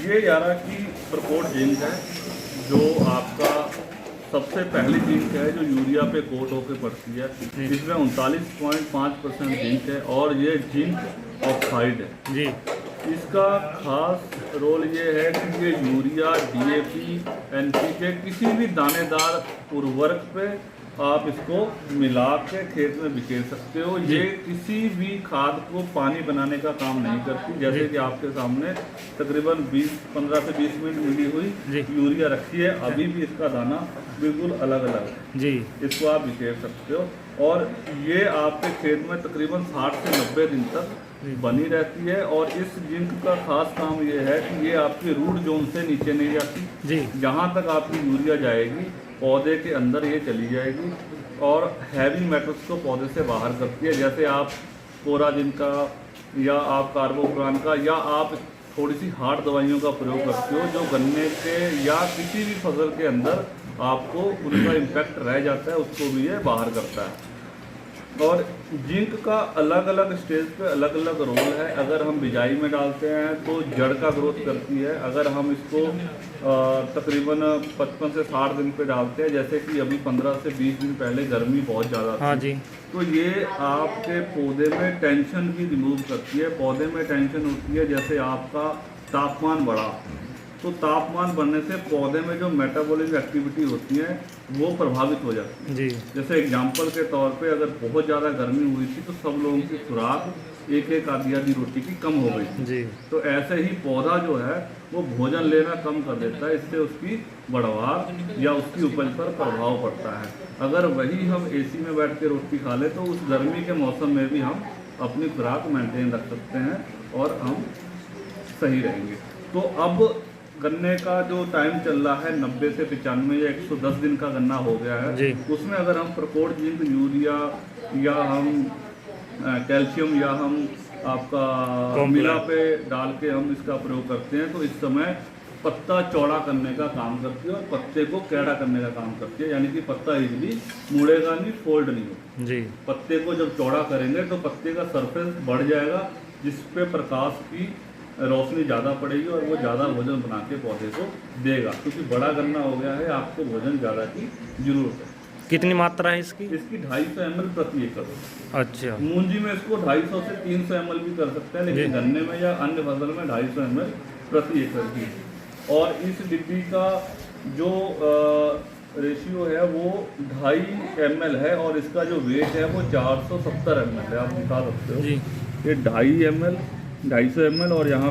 ये यारा की प्रकोट जिंक है जो आपका सबसे पहली जिंक है जो यूरिया पे कोट होकर पड़ती है। इसमें 39.5% जिंक है और ये जिंक ऑक्साइड है जी। इसका खास रोल ये है कि ये यूरिया, डीएपी, एनपीके किसी भी दानेदार उर्वरक पे आप इसको मिला के खेत में बिखेर सकते हो। ये किसी भी खाद को पानी बनाने का काम नहीं करती। जैसे कि आपके सामने तकरीबन 15 से 20 मिनट मिली हुई यूरिया रखी है, अभी भी इसका दाना बिल्कुल अलग अलग है जी। इसको आप बिखेर सकते हो और ये आपके खेत में तकरीबन 60 से 90 दिन तक बनी रहती है। और इस जिंक का खास काम ये है कि ये आपकी रूट जोन से नीचे नहीं जाती जी। जहाँ तक आपकी यूरिया जाएगी पौधे के अंदर ये चली जाएगी और हैवी मेटल्स को पौधे से बाहर करती है। जैसे आप कोराजिन का या आप कार्बोफ्रान का या आप थोड़ी सी हार्ड दवाइयों का प्रयोग करते हो जो गन्ने के या किसी भी फसल के अंदर आपको उनका इम्पैक्ट रह जाता है, उसको भी ये बाहर करता है। और जिंक का अलग अलग स्टेज पे अलग अलग रोल है। अगर हम बिजाई में डालते हैं तो जड़ का ग्रोथ करती है। अगर हम इसको तकरीबन 55 से 60 दिन पे डालते हैं, जैसे कि अभी 15 से 20 दिन पहले गर्मी बहुत ज़्यादा थी, हाँ जी, तो ये आपके पौधे में टेंशन भी रिमूव करती है। पौधे में टेंशन होती है जैसे आपका तापमान बढ़ा तो तापमान बढ़ने से पौधे में जो मेटाबॉलिक एक्टिविटी होती है वो प्रभावित हो जाती है जी। जैसे एग्जांपल के तौर पे अगर बहुत ज़्यादा गर्मी हुई थी तो सब लोगों की खुराक एक आधी रोटी की कम हो गई जी। तो ऐसे ही पौधा जो है वो भोजन लेना कम कर देता है, इससे उसकी बढ़वार या उसकी उपज पर प्रभाव पड़ता है। अगर वही हम एसी में बैठ के रोटी खा लें तो उस गर्मी के मौसम में भी हम अपनी खुराक मेंटेन रख सकते हैं और हम सही रहेंगे। तो अब गन्ने का जो टाइम चल रहा है 90 से 95 या 110 दिन का गन्ना हो गया है जी। उसमें अगर हम प्रकोट जिंक, यूरिया या हम कैल्शियम या हम आपका मिला पे डाल के हम इसका प्रयोग करते हैं तो इस समय पत्ता चौड़ा करने का काम करती है और पत्ते को कैड़ा करने का काम करती है। यानी कि पत्ता इजीली मुड़ेगा नहीं, फोल्ड नहीं होगा जी। पत्ते को जब चौड़ा करेंगे तो पत्ते का सरफेस बढ़ जाएगा जिसपे प्रकाश की रोशनी ज़्यादा पड़ेगी और वो ज़्यादा भोजन बना के पौधे को देगा। क्योंकि बड़ा गन्ना हो गया है, आपको भोजन ज़्यादा की जरूरत है। कितनी मात्रा है इसकी? 250 ml प्रति एकड़। अच्छा। मूंजी में इसको 250 से 300 ml भी कर सकते हैं, लेकिन गन्ने में या अन्य फसल में 250 ml प्रति एकड़ की। और इस डिब्बी का जो रेशियो है वो 2.5 ml है और इसका जो वेट है वो 470 ml है। आप दिखा सकते हो जी। ये 2.5 ml 250 ml और यहाँ